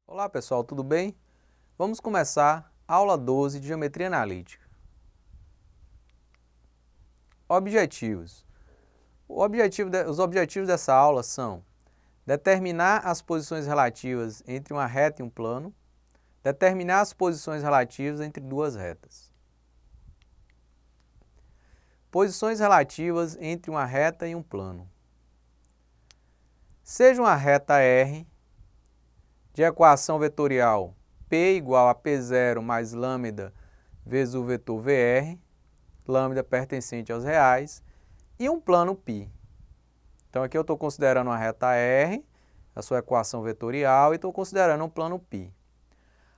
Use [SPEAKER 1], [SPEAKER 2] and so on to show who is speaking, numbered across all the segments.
[SPEAKER 1] Olá pessoal, tudo bem? Vamos começar a aula 12 de Geometria Analítica. Objetivos. Os objetivos dessa aula são determinar as posições relativas entre uma reta e um plano, determinar as posições relativas entre duas retas. Posições relativas entre uma reta e um plano. Seja uma reta R de equação vetorial P igual a P0 mais lambda vezes o vetor VR, lambda pertencente aos reais, e um plano π. Então aqui eu estou considerando uma reta R, a sua equação vetorial, e estou considerando um plano π.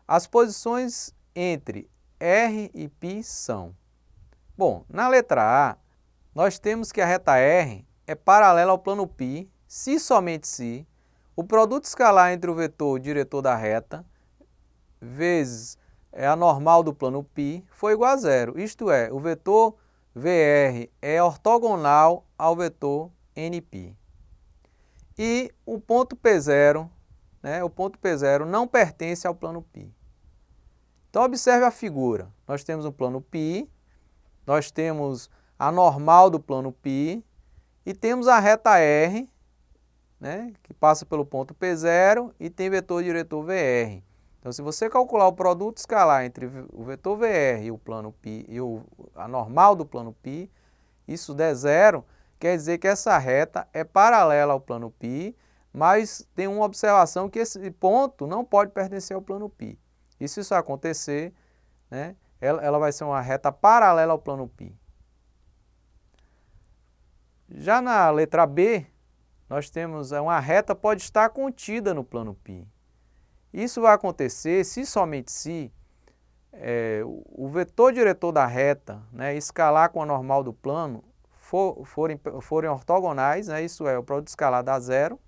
[SPEAKER 1] As posições entre R e π são... Bom, na letra A, nós temos que a reta R é paralela ao plano π, se e somente se o produto escalar entre o vetor diretor da reta vezes a normal do plano π for igual a zero. Isto é, o vetor VR é ortogonal ao vetor NP. E o ponto P0, o ponto P0 não pertence ao plano π. Então observe a figura. Nós temos um plano π, nós temos a normal do plano π e temos a reta R, que passa pelo ponto P0 e tem vetor diretor VR. Então, se você calcular o produto escalar entre o vetor VR e o plano π e a normal do plano π, isso der zero, quer dizer que essa reta é paralela ao plano π, mas tem uma observação que esse ponto não pode pertencer ao plano π. E se isso acontecer, ela vai ser uma reta paralela ao plano π. Já na letra B, nós temos uma reta pode estar contida no plano π. Isso vai acontecer se somente se o vetor diretor da reta, escalar com a normal do plano, forem ortogonais, isso é, o produto escalar dá zero,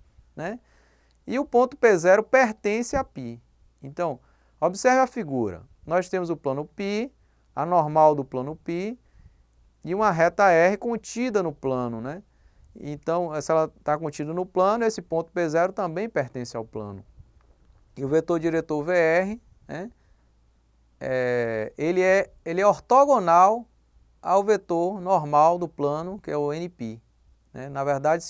[SPEAKER 1] e o ponto P0 pertence a π. Então, observe a figura. Nós temos o plano π, a normal do plano π e uma reta R contida no plano, Então, se ela está contida no plano, esse ponto P0 também pertence ao plano. E o vetor diretor VR, ele é ortogonal ao vetor normal do plano, que é o NP. Na verdade,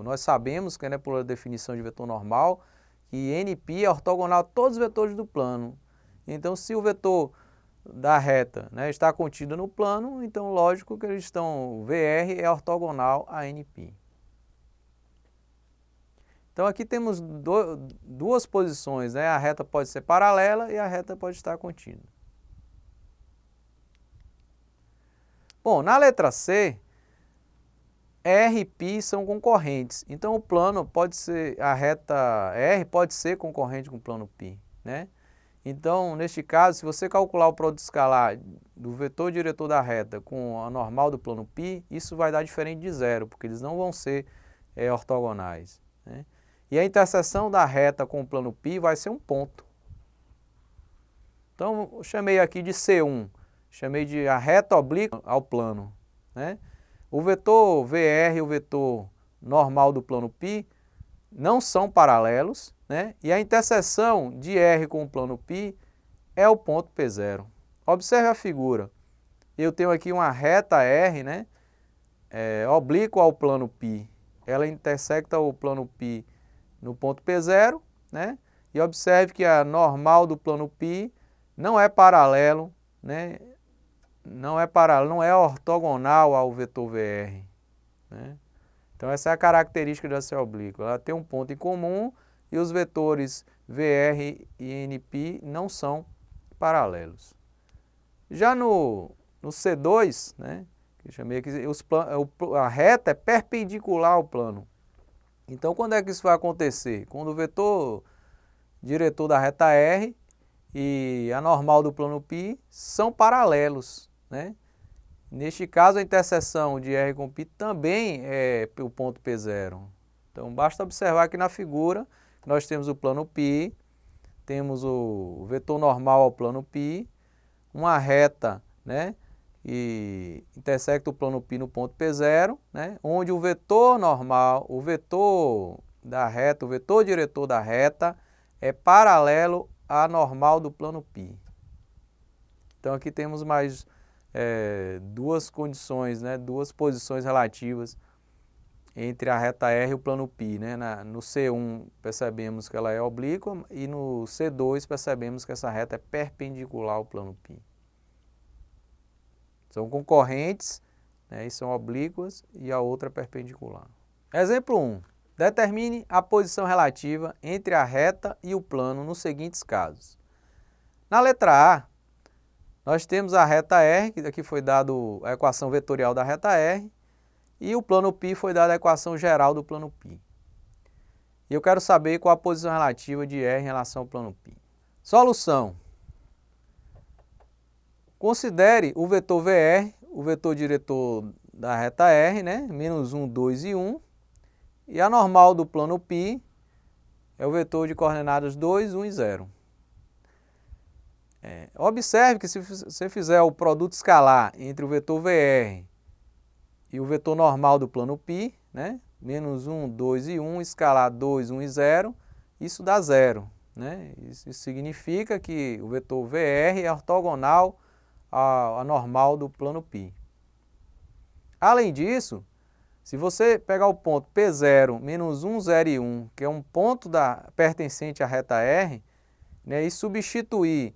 [SPEAKER 1] nós sabemos, que por definição de vetor normal, que NP é ortogonal a todos os vetores do plano. Então, se o vetor da reta está contido no plano, então lógico que o VR é ortogonal a NP. Então aqui temos duas posições, a reta pode ser paralela e a reta pode estar contida. Bom, na letra C, R e π são concorrentes, então o plano pode ser, a reta R pode ser concorrente com o plano π, Então, neste caso, se você calcular o produto escalar do vetor diretor da reta com a normal do plano π, isso vai dar diferente de zero, porque eles não vão ser ortogonais, E a interseção da reta com o plano π vai ser um ponto. Então, eu chamei aqui de C1, chamei de a reta oblíqua ao plano, O vetor VR e o vetor normal do plano π não são paralelos, E a interseção de R com o plano π é o ponto P0. Observe a figura. Eu tenho aqui uma reta R, oblíqua ao plano π. Ela intersecta o plano π no ponto P0, E observe que a normal do plano π não é paralelo, não é ortogonal ao vetor VR, Então essa é a característica da reta oblíqua. Ela tem um ponto em comum e os vetores VR e NP não são paralelos. Já no C2, que eu chamei aqui, a reta é perpendicular ao plano. Então, quando é que isso vai acontecer? Quando o vetor diretor da reta R e a normal do plano π são paralelos, Neste caso, a interseção de R com π também é o ponto P0. Então, basta observar aqui na figura, nós temos o plano π, temos o vetor normal ao plano π, uma reta, e intersecta o plano π no ponto P0, onde o vetor normal, o vetor da reta, o vetor diretor da reta é paralelo à normal do plano π. Então aqui temos mais duas condições, né, duas posições relativas entre a reta R e o plano π. Né? No C1 percebemos que ela é oblíqua e no C2 percebemos que essa reta é perpendicular ao plano π. São concorrentes, né, e são oblíquas e a outra é perpendicular. Exemplo 1. Determine a posição relativa entre a reta e o plano nos seguintes casos. Na letra A, nós temos a reta R, que aqui foi dado a equação vetorial da reta R, e o plano π foi dada a equação geral do plano π. E eu quero saber qual a posição relativa de R em relação ao plano π. Solução. Considere o vetor VR, o vetor diretor da reta R, né? Menos 1, 2 e 1. E a normal do plano π é o vetor de coordenadas 2, 1 e 0. Observe que se você fizer o produto escalar entre o vetor VR e o vetor normal do plano π, né? Menos 1, 2 e 1, escalar 2, 1 e 0, isso dá 0. Né? Isso significa que o vetor VR é ortogonal à normal do plano π. Além disso, se você pegar o ponto P0, menos 1, 0 e 1, que é um ponto pertencente à reta R, né, e substituir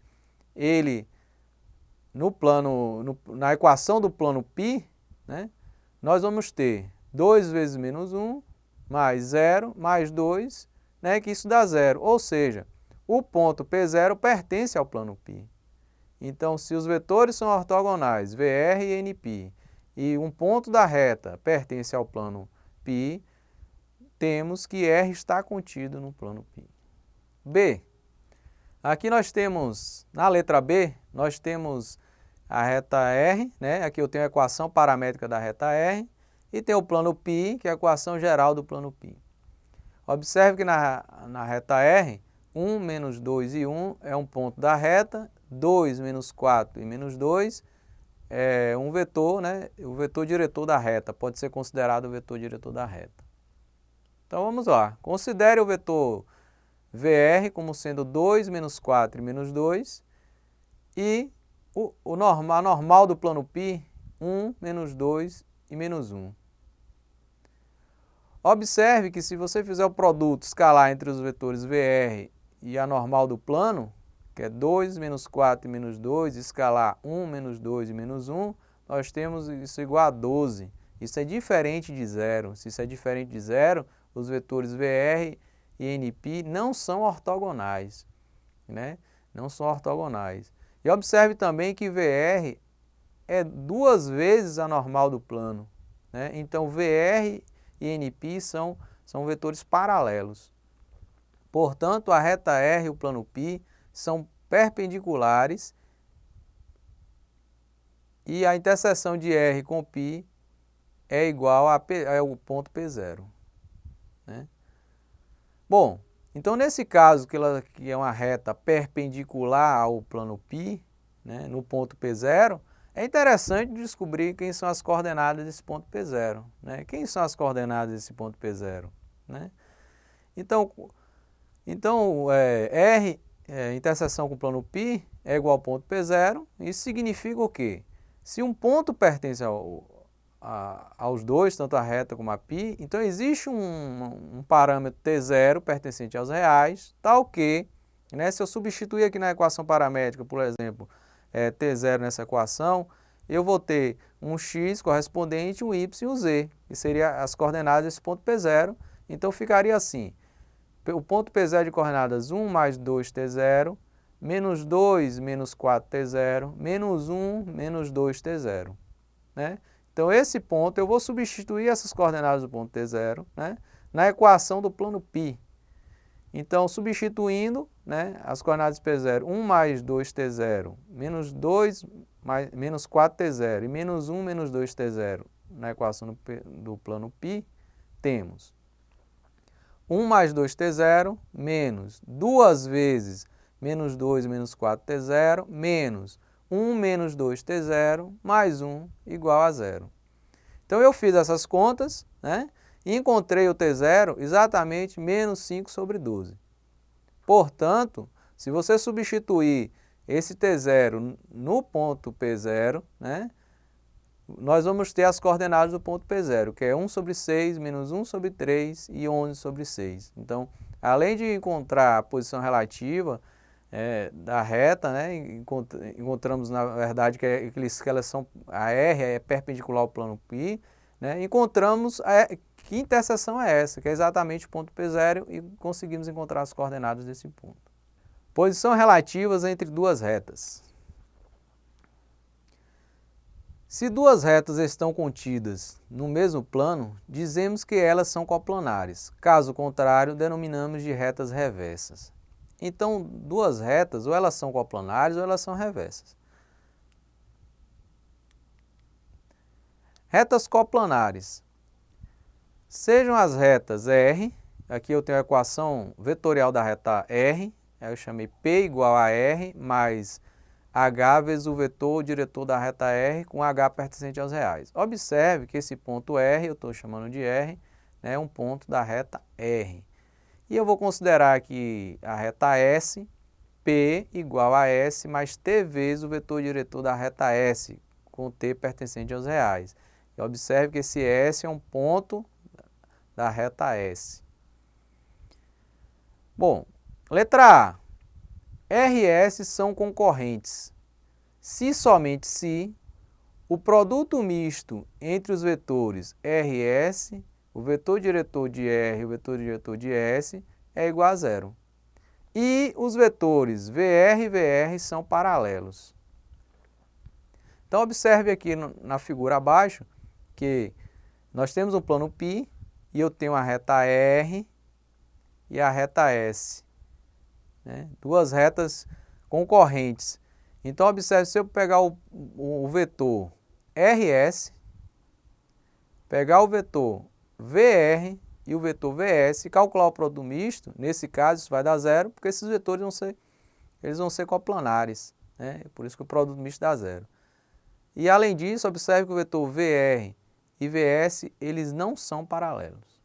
[SPEAKER 1] ele na equação do plano π, né, nós vamos ter 2 vezes menos 1, mais 0, mais 2, né, que isso dá 0. Ou seja, o ponto P0 pertence ao plano π. Então, se os vetores são ortogonais, VR e NP, e um ponto da reta pertence ao plano π, temos que R está contido no plano π. B. Aqui nós temos, na letra B, nós temos a reta R, né? Aqui eu tenho a equação paramétrica da reta R, e tem o plano π, que é a equação geral do plano π. Observe que na reta R, 1 menos 2 e 1 é um ponto da reta, 2 menos 4 e menos 2 é um vetor, né? O vetor diretor da reta, pode ser considerado o vetor diretor da reta. Então vamos lá, considere o vetor VR como sendo 2 menos 4 e menos 2 e a normal do plano π, 1 menos 2 e menos 1. Observe que se você fizer o produto escalar entre os vetores VR e a normal do plano, que é 2 menos 4 e menos 2, escalar 1 menos 2 e menos 1, nós temos isso igual a 12. Isso é diferente de zero. Se isso é diferente de zero, os vetores VR e NP não são ortogonais. Né? Não são ortogonais. E observe também que VR é 2 vezes a normal do plano. Né? Então, VR e NP são vetores paralelos. Portanto, a reta R e o plano π são perpendiculares e a interseção de R com π é igual ao ponto P0. Né? Bom, então nesse caso que é uma reta perpendicular ao plano π, né, no ponto P0, é interessante descobrir quem são as coordenadas desse ponto P0. Né? Quem são as coordenadas desse ponto P0? Né? Então R, interseção com o plano π, é igual ao ponto P0. Isso significa o quê? Se um ponto pertence aos dois, tanto a reta como a π, então existe um parâmetro T0 pertencente aos reais, tal que, né, se eu substituir aqui na equação paramétrica, por exemplo, T0 nessa equação, eu vou ter um x correspondente, um y e um z, que seriam as coordenadas desse ponto P0. Então ficaria assim, o ponto P0 de coordenadas 1 mais 2T0, menos 2 menos 4T0, menos 1 menos 2T0. Né? Então esse ponto, eu vou substituir essas coordenadas do ponto T0, né, na equação do plano π. Então, substituindo, né, as coordenadas P0, 1 mais 2T0, menos 2 menos 4T0 e menos 1 menos 2T0 na equação do plano π, temos 1 mais 2T0 menos 2 vezes menos 2 menos 4T0 menos 1 menos 2T0 mais 1 igual a 0. Então eu fiz essas contas, né, e encontrei o T0 exatamente menos 5 sobre 12. Portanto, se você substituir esse T0 no ponto P0, né, nós vamos ter as coordenadas do ponto P0, que é 1 sobre 6, menos 1 sobre 3 e 11 sobre 6. Então, além de encontrar a posição relativa da reta, né, encontramos, na verdade, que elas são, a R é perpendicular ao plano π, né, encontramos que interseção é essa, que é exatamente o ponto P0, e conseguimos encontrar as coordenadas desse ponto. Posição relativas entre duas retas. Se duas retas estão contidas no mesmo plano, dizemos que elas são coplanares. Caso contrário, denominamos de retas reversas. Então, duas retas, ou elas são coplanares ou elas são reversas. Retas coplanares. Sejam as retas R, aqui eu tenho a equação vetorial da reta R, eu chamei P igual a R mais H vezes o vetor diretor da reta R com H pertencente aos reais. Observe que esse ponto R, eu estou chamando de R, é um ponto da reta R. E eu vou considerar aqui a reta S, P igual a S mais T vezes o vetor diretor da reta S, com T pertencente aos reais. E observe que esse S é um ponto da reta S. Bom, letra A. RS são concorrentes. Se somente se o produto misto entre os vetores RS, o vetor diretor de R e o vetor diretor de S é igual a zero. E os vetores VR e VR são paralelos. Então, observe aqui na figura abaixo que nós temos um plano π e eu tenho a reta R e a reta S. Né? Duas retas concorrentes. Então, observe, se eu pegar o vetor RS, pegar o vetor VR e o vetor VS e calcular o produto misto, nesse caso isso vai dar zero, porque esses vetores vão ser coplanares, né? Por isso que o produto misto dá zero. E além disso, observe que o vetor VR e VS, eles não são paralelos.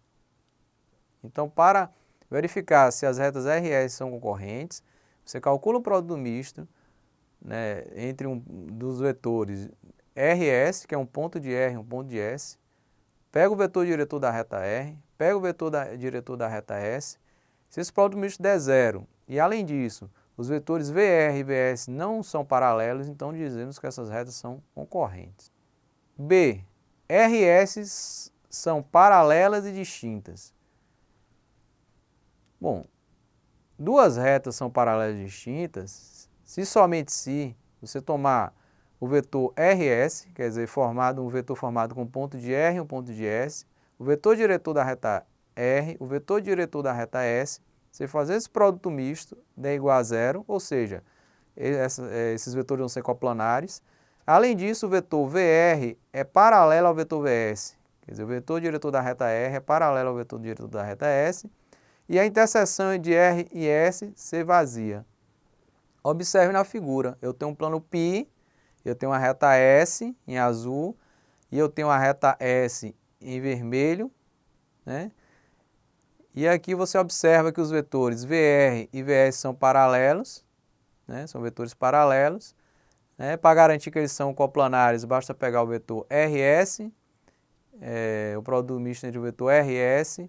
[SPEAKER 1] Então, para verificar se as retas RS são concorrentes, você calcula o produto misto, né, entre um dos vetores RS, que é um ponto de R e um ponto de S, pega o vetor diretor da reta R, pega o vetor diretor da reta S. Se esse produto misto der zero, e além disso, os vetores VR e VS não são paralelos, então dizemos que essas retas são concorrentes. B. RS são paralelas e distintas. Bom, duas retas são paralelas e distintas se somente se você tomar o vetor RS, quer dizer, um vetor formado com um ponto de R e um ponto de S, o vetor diretor da reta R, o vetor diretor da reta S, você fazer esse produto misto, der igual a zero, ou seja, esses vetores vão ser coplanares. Além disso, o vetor VR é paralelo ao vetor VS, quer dizer, o vetor diretor da reta R é paralelo ao vetor diretor da reta S, e a interseção de R e S ser vazia. Observe na figura, eu tenho um plano π, eu tenho uma reta S em azul e eu tenho a reta S em vermelho, né? E aqui você observa que os vetores VR e VS são paralelos, né? São vetores paralelos. Né? Para garantir que eles são coplanares, basta pegar o vetor RS, o produto misto entre o vetor RS,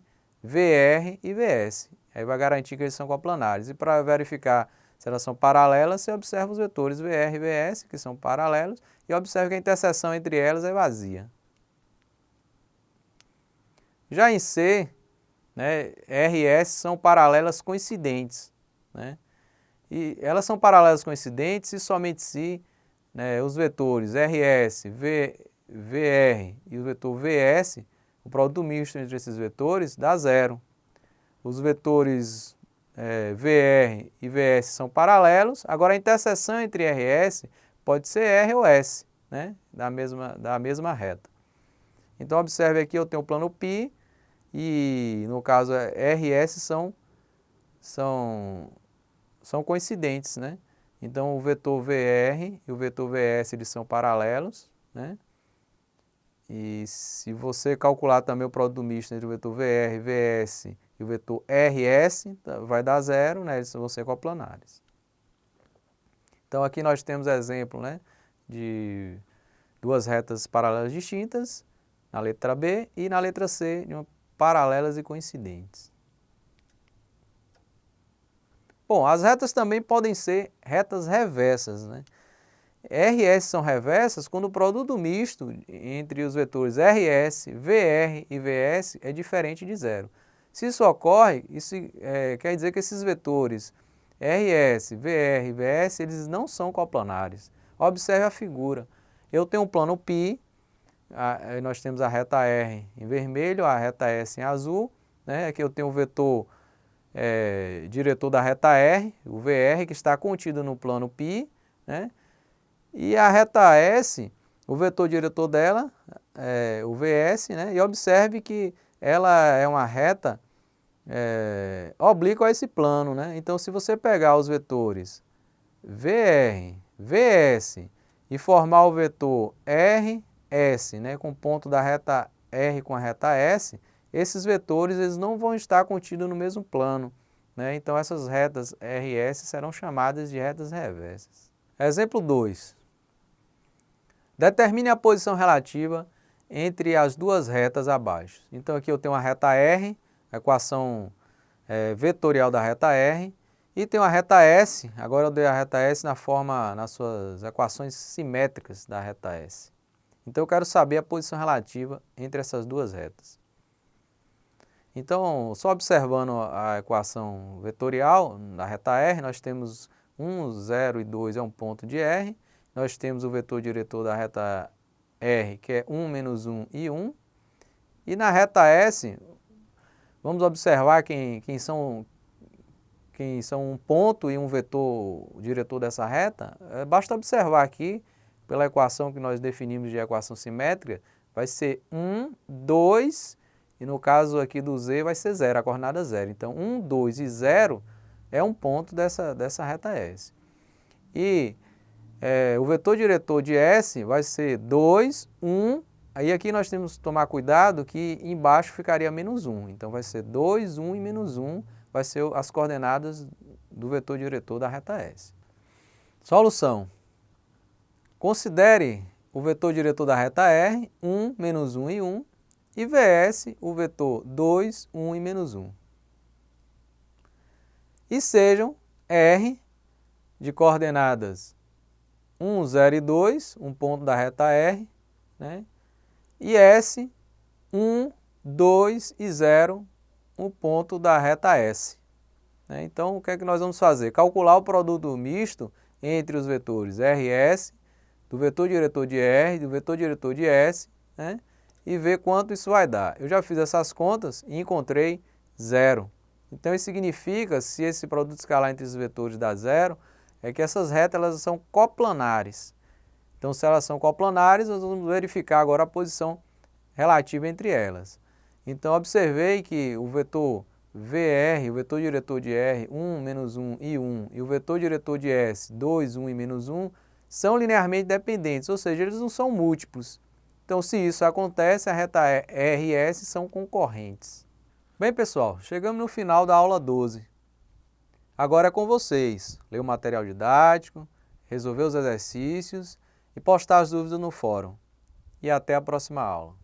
[SPEAKER 1] VR e VS. Aí vai garantir que eles são coplanares. E para verificar se elas são paralelas, você observa os vetores VR e VS, que são paralelos, e observa que a interseção entre elas é vazia. Já em C, né, RS são paralelas coincidentes. Né? E elas são paralelas coincidentes e somente se, né, os vetores RS, VR e o vetor VS, o produto misto entre esses vetores dá zero. Os vetores VR e VS são paralelos, agora a interseção entre RS pode ser R ou S, né, da mesma reta. Então observe aqui, eu tenho o plano π e no caso RS são coincidentes, né? Então o vetor VR e o vetor VS eles são paralelos, né? E se você calcular também o produto misto entre o vetor VR, VS e o vetor RS vai dar 0, né? Eles vão ser coplanares. Então aqui nós temos exemplo, né, de duas retas paralelas distintas, na letra B, e na letra C, de paralelas e coincidentes. Bom, as retas também podem ser retas reversas, né? RS são reversas quando o produto misto entre os vetores RS, VR e VS é diferente de zero. Se isso ocorre, isso quer dizer que esses vetores RS, VR e VS eles não são coplanares. Observe a figura. Eu tenho um plano π, nós temos a reta R em vermelho, a reta S em azul, né? Aqui eu tenho o vetor diretor da reta R, o VR, que está contido no plano π, né? E a reta S, o vetor diretor dela é o VS, né? E observe que ela é uma reta oblíqua a esse plano, né? Então, se você pegar os vetores VR, VS e formar o vetor RS, né, com o ponto da reta R com a reta S, esses vetores eles não vão estar contidos no mesmo plano, né? Então, essas retas RS serão chamadas de retas reversas. Exemplo 2. Determine a posição relativa entre as duas retas abaixo. Então, aqui eu tenho a reta R, a equação vetorial da reta R, e tenho a reta S, agora eu dei a reta S nas suas equações simétricas da reta S. Então, eu quero saber a posição relativa entre essas duas retas. Então, só observando a equação vetorial da reta R, nós temos 1, 0 e 2 é um ponto de R, nós temos o vetor diretor da reta R, que é 1, menos 1 e 1, e na reta S, vamos observar quem são um ponto e um vetor diretor dessa reta. Basta observar aqui, pela equação que nós definimos de equação simétrica, vai ser 1, 2, e no caso aqui do Z vai ser 0, a coordenada 0. Então, 1, 2 e 0 é um ponto dessa reta S. E o vetor diretor de S vai ser 2, 1, aí aqui nós temos que tomar cuidado que embaixo ficaria menos 1. Então, vai ser 2, 1 e menos 1, vai ser as coordenadas do vetor diretor da reta S. Solução. Considere o vetor diretor da reta R, 1, menos 1 e 1, e VS, o vetor 2, 1 e menos 1. E sejam R de coordenadas 1, 0 e 2, um ponto da reta R, né? E S, 1, 2 e 0, um ponto da reta S. Né? Então, o que é que nós vamos fazer? Calcular o produto misto entre os vetores RS, do vetor diretor de R, do vetor diretor de S, né? E ver quanto isso vai dar. Eu já fiz essas contas e encontrei 0. Então, isso significa, se esse produto escalar entre os vetores dá 0, é que essas retas elas são coplanares. Então, se elas são coplanares, nós vamos verificar agora a posição relativa entre elas. Então, observei que o vetor VR, o vetor diretor de R, 1, menos 1 e 1, e o vetor diretor de S, 2, 1 e menos 1, são linearmente dependentes, ou seja, eles não são múltiplos. Então, se isso acontece, a reta R e S são concorrentes. Bem, pessoal, chegamos no final da aula 12. Agora é com vocês, ler o material didático, resolver os exercícios e postar as dúvidas no fórum. E até a próxima aula.